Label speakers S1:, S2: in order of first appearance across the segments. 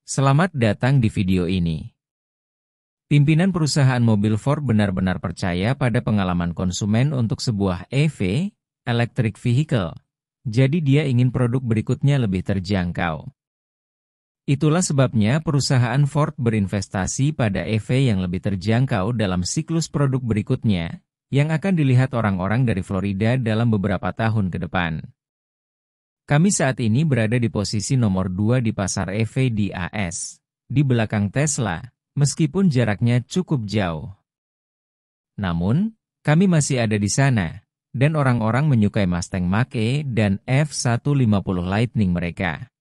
S1: Selamat datang di video ini. Pimpinan perusahaan mobil Ford benar-benar percaya pada pengalaman konsumen untuk sebuah EV, electric vehicle. Jadi dia ingin produk berikutnya lebih terjangkau. Itulah sebabnya perusahaan Ford berinvestasi pada EV yang lebih terjangkau dalam siklus produk berikutnya, yang akan dilihat orang-orang dari Florida dalam beberapa tahun ke depan. Kami saat ini berada di posisi nomor 2 di pasar EV di AS, di belakang Tesla, meskipun jaraknya cukup jauh. Namun, kami masih ada di sana, dan orang-orang menyukai Mustang Mach-E dan F-150 Lightning mereka.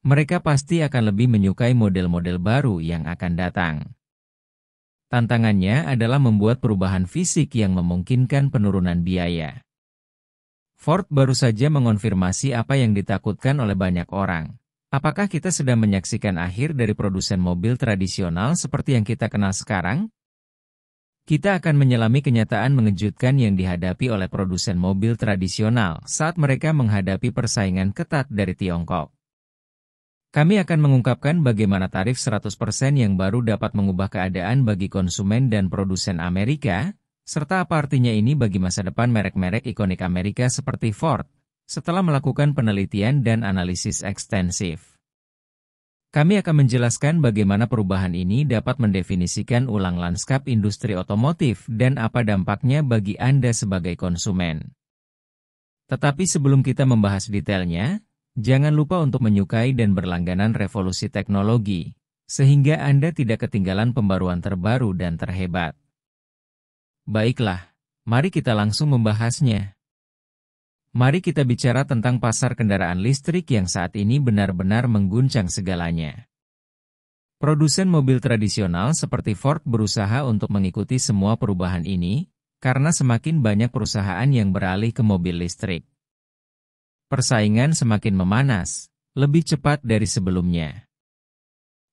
S1: Mereka pasti akan lebih menyukai model-model baru yang akan datang. Tantangannya adalah membuat perubahan fisik yang memungkinkan penurunan biaya. Ford baru saja mengonfirmasi apa yang ditakutkan oleh banyak orang. Apakah kita sedang menyaksikan akhir dari produsen mobil tradisional seperti yang kita kenal sekarang? Kita akan menyelami kenyataan mengejutkan yang dihadapi oleh produsen mobil tradisional saat mereka menghadapi persaingan ketat dari Tiongkok. Kami akan mengungkapkan bagaimana tarif 100% yang baru dapat mengubah keadaan bagi konsumen dan produsen Amerika, serta apa artinya ini bagi masa depan merek-merek ikonik Amerika seperti Ford, setelah melakukan penelitian dan analisis ekstensif. Kami akan menjelaskan bagaimana perubahan ini dapat mendefinisikan ulang lanskap industri otomotif dan apa dampaknya bagi Anda sebagai konsumen. Tetapi sebelum kita membahas detailnya, jangan lupa untuk menyukai dan berlangganan revolusi teknologi, sehingga Anda tidak ketinggalan pembaruan terbaru dan terhebat. Baiklah, mari kita langsung membahasnya. Mari kita bicara tentang pasar kendaraan listrik yang saat ini benar-benar mengguncang segalanya. Produsen mobil tradisional seperti Ford berusaha untuk mengikuti semua perubahan ini, karena semakin banyak perusahaan yang beralih ke mobil listrik. Persaingan semakin memanas, lebih cepat dari sebelumnya.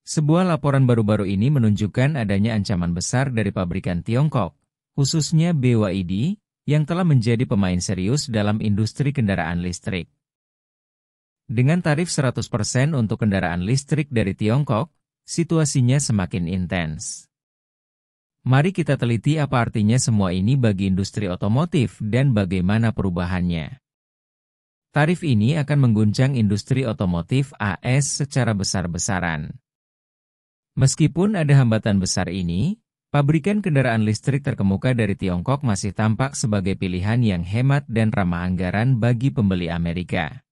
S1: Sebuah laporan baru-baru ini menunjukkan adanya ancaman besar dari pabrikan Tiongkok, khususnya BYD, yang telah menjadi pemain serius dalam industri kendaraan listrik. Dengan tarif 100% untuk kendaraan listrik dari Tiongkok, situasinya semakin intens. Mari kita teliti apa artinya semua ini bagi industri otomotif dan bagaimana perubahannya. Tarif ini akan mengguncang industri otomotif AS secara besar-besaran. Meskipun ada hambatan besar ini, pabrikan kendaraan listrik terkemuka dari Tiongkok masih tampak sebagai pilihan yang hemat dan ramah anggaran bagi pembeli Amerika.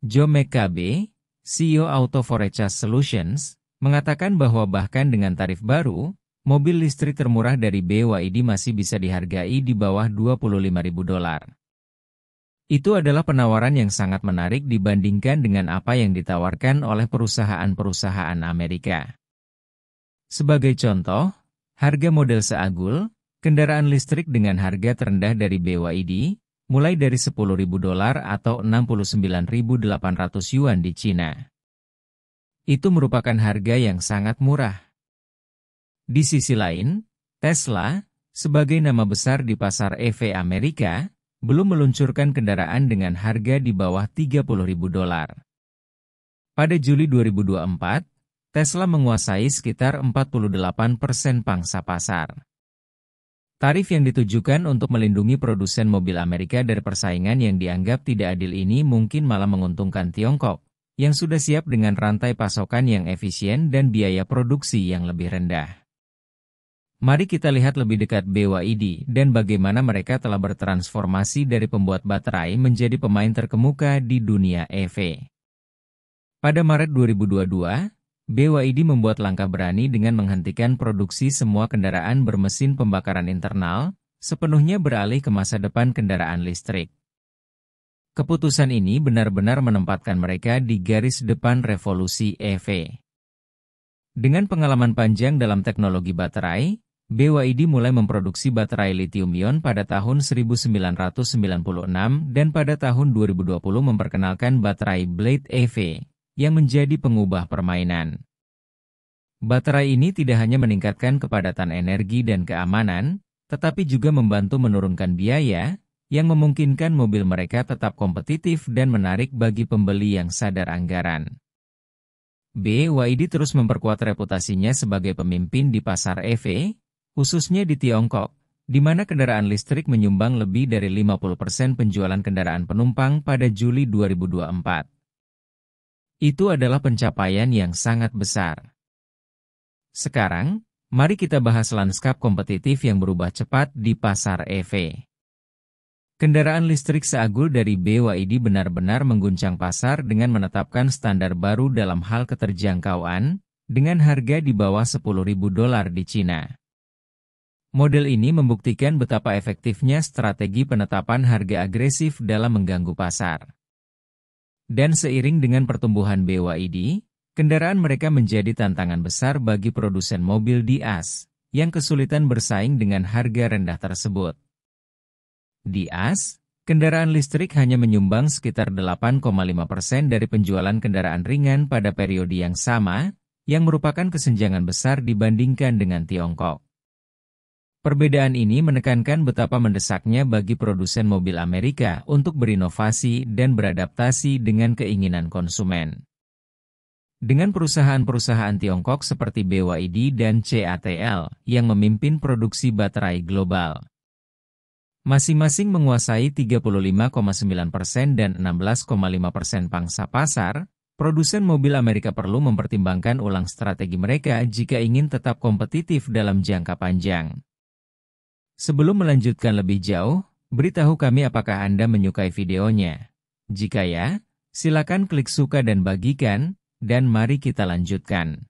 S1: Joe McCabe, CEO Auto Forecast Solutions, mengatakan bahwa bahkan dengan tarif baru, mobil listrik termurah dari BYD masih bisa dihargai di bawah $25.000. Itu adalah penawaran yang sangat menarik dibandingkan dengan apa yang ditawarkan oleh perusahaan-perusahaan Amerika. Sebagai contoh, harga model seagul, kendaraan listrik dengan harga terendah dari BYD, mulai dari $10.000 atau 69.800 yuan di Cina. Itu merupakan harga yang sangat murah. Di sisi lain, Tesla, sebagai nama besar di pasar EV Amerika, belum meluncurkan kendaraan dengan harga di bawah $30.000. Pada Juli 2024, Tesla menguasai sekitar 48% pangsa pasar. Tarif yang ditujukan untuk melindungi produsen mobil Amerika dari persaingan yang dianggap tidak adil ini mungkin malah menguntungkan Tiongkok, yang sudah siap dengan rantai pasokan yang efisien dan biaya produksi yang lebih rendah. Mari kita lihat lebih dekat BYD dan bagaimana mereka telah bertransformasi dari pembuat baterai menjadi pemain terkemuka di dunia EV. Pada Maret 2022, BYD membuat langkah berani dengan menghentikan produksi semua kendaraan bermesin pembakaran internal, sepenuhnya beralih ke masa depan kendaraan listrik. Keputusan ini benar-benar menempatkan mereka di garis depan revolusi EV. Dengan pengalaman panjang dalam teknologi baterai, BYD mulai memproduksi baterai lithium-ion pada tahun 1996 dan pada tahun 2020 memperkenalkan baterai Blade EV, yang menjadi pengubah permainan. Baterai ini tidak hanya meningkatkan kepadatan energi dan keamanan, tetapi juga membantu menurunkan biaya, yang memungkinkan mobil mereka tetap kompetitif dan menarik bagi pembeli yang sadar anggaran. BYD terus memperkuat reputasinya sebagai pemimpin di pasar EV, khususnya di Tiongkok, di mana kendaraan listrik menyumbang lebih dari 50% penjualan kendaraan penumpang pada Juli 2024. Itu adalah pencapaian yang sangat besar. Sekarang, mari kita bahas lanskap kompetitif yang berubah cepat di pasar EV. Kendaraan listrik seagul dari BYD benar-benar mengguncang pasar dengan menetapkan standar baru dalam hal keterjangkauan, dengan harga di bawah $10.000 di Cina. Model ini membuktikan betapa efektifnya strategi penetapan harga agresif dalam mengganggu pasar. Dan seiring dengan pertumbuhan BYD, kendaraan mereka menjadi tantangan besar bagi produsen mobil di AS, yang kesulitan bersaing dengan harga rendah tersebut. Di AS, kendaraan listrik hanya menyumbang sekitar 8,5% dari penjualan kendaraan ringan pada periode yang sama, yang merupakan kesenjangan besar dibandingkan dengan Tiongkok. Perbedaan ini menekankan betapa mendesaknya bagi produsen mobil Amerika untuk berinovasi dan beradaptasi dengan keinginan konsumen. Dengan perusahaan-perusahaan Tiongkok seperti BYD dan CATL yang memimpin produksi baterai global. Masing-masing menguasai 35,9% dan 16,5% pangsa pasar, produsen mobil Amerika perlu mempertimbangkan ulang strategi mereka jika ingin tetap kompetitif dalam jangka panjang. Sebelum melanjutkan lebih jauh, beritahu kami apakah Anda menyukai videonya. Jika ya, silakan klik suka dan bagikan, dan mari kita lanjutkan.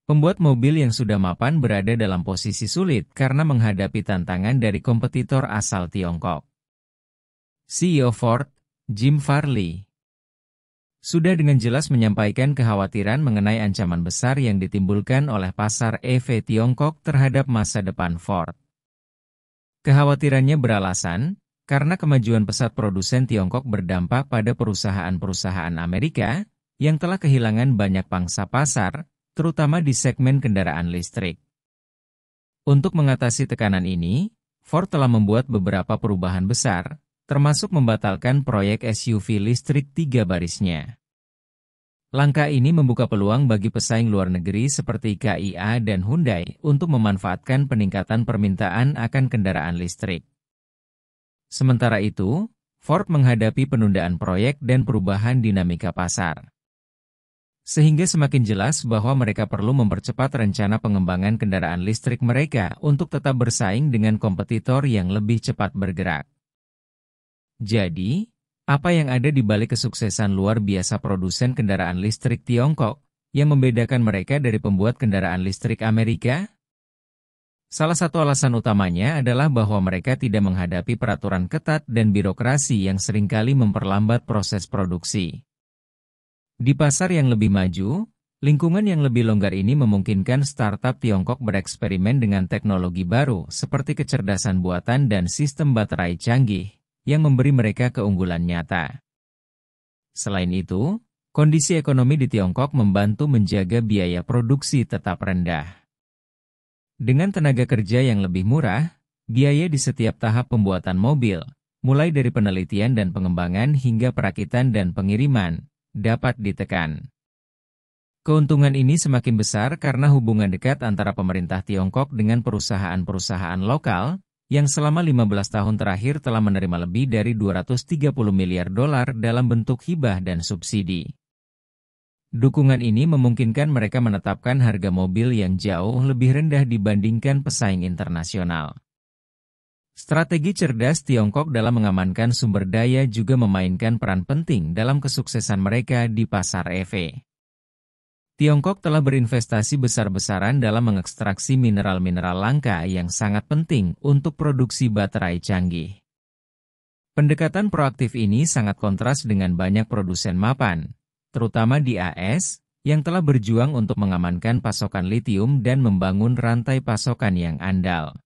S1: Pembuat mobil yang sudah mapan berada dalam posisi sulit karena menghadapi tantangan dari kompetitor asal Tiongkok. CEO Ford, Jim Farley, sudah dengan jelas menyampaikan kekhawatiran mengenai ancaman besar yang ditimbulkan oleh pasar EV Tiongkok terhadap masa depan Ford. Kekhawatirannya beralasan, karena kemajuan pesat produsen Tiongkok berdampak pada perusahaan-perusahaan Amerika, yang telah kehilangan banyak pangsa pasar, terutama di segmen kendaraan listrik. Untuk mengatasi tekanan ini, Ford telah membuat beberapa perubahan besar, termasuk membatalkan proyek SUV listrik 3 barisnya. Langkah ini membuka peluang bagi pesaing luar negeri seperti Kia dan Hyundai untuk memanfaatkan peningkatan permintaan akan kendaraan listrik. Sementara itu, Ford menghadapi penundaan proyek dan perubahan dinamika pasar. Sehingga semakin jelas bahwa mereka perlu mempercepat rencana pengembangan kendaraan listrik mereka untuk tetap bersaing dengan kompetitor yang lebih cepat bergerak. Jadi, apa yang ada di balik kesuksesan luar biasa produsen kendaraan listrik Tiongkok, yang membedakan mereka dari pembuat kendaraan listrik Amerika? Salah satu alasan utamanya adalah bahwa mereka tidak menghadapi peraturan ketat dan birokrasi yang seringkali memperlambat proses produksi. Di pasar yang lebih maju, lingkungan yang lebih longgar ini memungkinkan startup Tiongkok bereksperimen dengan teknologi baru seperti kecerdasan buatan dan sistem baterai canggih, yang memberi mereka keunggulan nyata. Selain itu, kondisi ekonomi di Tiongkok membantu menjaga biaya produksi tetap rendah. Dengan tenaga kerja yang lebih murah, biaya di setiap tahap pembuatan mobil, mulai dari penelitian dan pengembangan hingga perakitan dan pengiriman, dapat ditekan. Keuntungan ini semakin besar karena hubungan dekat antara pemerintah Tiongkok dengan perusahaan-perusahaan lokal, yang selama 15 tahun terakhir telah menerima lebih dari $230 miliar dalam bentuk hibah dan subsidi. Dukungan ini memungkinkan mereka menetapkan harga mobil yang jauh lebih rendah dibandingkan pesaing internasional. Strategi cerdas Tiongkok dalam mengamankan sumber daya juga memainkan peran penting dalam kesuksesan mereka di pasar EV. Tiongkok telah berinvestasi besar-besaran dalam mengekstraksi mineral-mineral langka yang sangat penting untuk produksi baterai canggih. Pendekatan proaktif ini sangat kontras dengan banyak produsen mapan, terutama di AS, yang telah berjuang untuk mengamankan pasokan litium dan membangun rantai pasokan yang andal.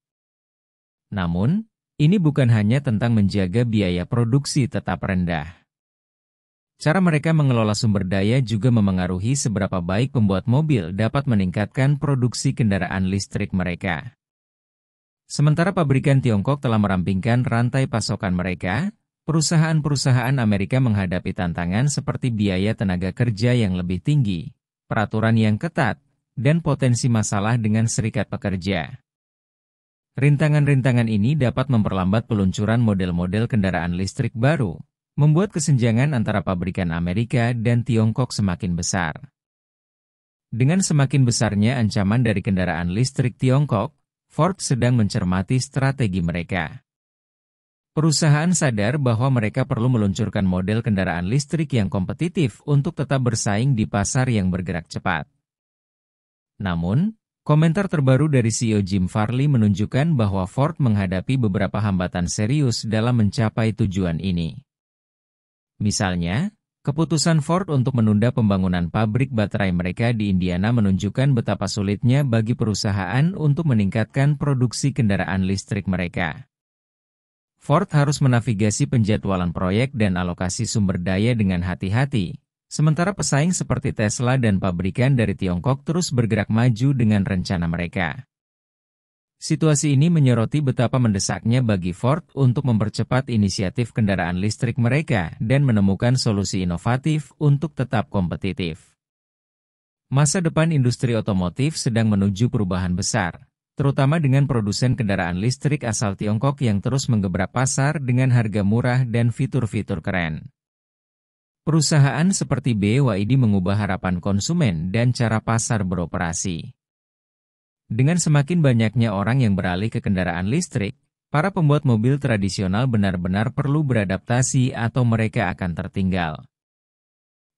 S1: Namun, ini bukan hanya tentang menjaga biaya produksi tetap rendah. Cara mereka mengelola sumber daya juga memengaruhi seberapa baik pembuat mobil dapat meningkatkan produksi kendaraan listrik mereka. Sementara pabrikan Tiongkok telah merampingkan rantai pasokan mereka, perusahaan-perusahaan Amerika menghadapi tantangan seperti biaya tenaga kerja yang lebih tinggi, peraturan yang ketat, dan potensi masalah dengan serikat pekerja. Rintangan-rintangan ini dapat memperlambat peluncuran model-model kendaraan listrik baru, membuat kesenjangan antara pabrikan Amerika dan Tiongkok semakin besar. Dengan semakin besarnya ancaman dari kendaraan listrik Tiongkok, Ford sedang mencermati strategi mereka. Perusahaan sadar bahwa mereka perlu meluncurkan model kendaraan listrik yang kompetitif untuk tetap bersaing di pasar yang bergerak cepat. Namun, komentar terbaru dari CEO Jim Farley menunjukkan bahwa Ford menghadapi beberapa hambatan serius dalam mencapai tujuan ini. Misalnya, keputusan Ford untuk menunda pembangunan pabrik baterai mereka di Indiana menunjukkan betapa sulitnya bagi perusahaan untuk meningkatkan produksi kendaraan listrik mereka. Ford harus menavigasi penjadwalan proyek dan alokasi sumber daya dengan hati-hati, sementara pesaing seperti Tesla dan pabrikan dari Tiongkok terus bergerak maju dengan rencana mereka. Situasi ini menyoroti betapa mendesaknya bagi Ford untuk mempercepat inisiatif kendaraan listrik mereka dan menemukan solusi inovatif untuk tetap kompetitif. Masa depan industri otomotif sedang menuju perubahan besar, terutama dengan produsen kendaraan listrik asal Tiongkok yang terus menggebrak pasar dengan harga murah dan fitur-fitur keren. Perusahaan seperti BYD mengubah harapan konsumen dan cara pasar beroperasi. Dengan semakin banyaknya orang yang beralih ke kendaraan listrik, para pembuat mobil tradisional benar-benar perlu beradaptasi atau mereka akan tertinggal.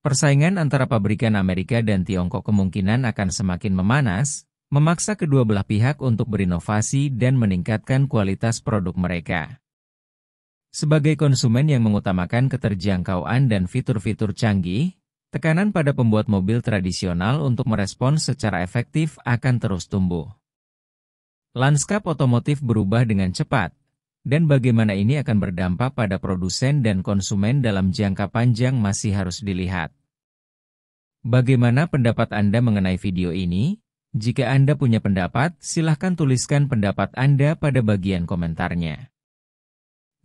S1: Persaingan antara pabrikan Amerika dan Tiongkok kemungkinan akan semakin memanas, memaksa kedua belah pihak untuk berinovasi dan meningkatkan kualitas produk mereka. Sebagai konsumen yang mengutamakan keterjangkauan dan fitur-fitur canggih, tekanan pada pembuat mobil tradisional untuk merespons secara efektif akan terus tumbuh. Lanskap otomotif berubah dengan cepat, dan bagaimana ini akan berdampak pada produsen dan konsumen dalam jangka panjang masih harus dilihat. Bagaimana pendapat Anda mengenai video ini? Jika Anda punya pendapat, silahkan tuliskan pendapat Anda pada bagian komentarnya.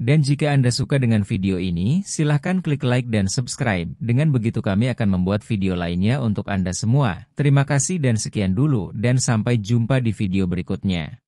S1: Dan jika Anda suka dengan video ini, silahkan klik like dan subscribe. Dengan begitu kami akan membuat video lainnya untuk Anda semua. Terima kasih dan sekian dulu, dan sampai jumpa di video berikutnya.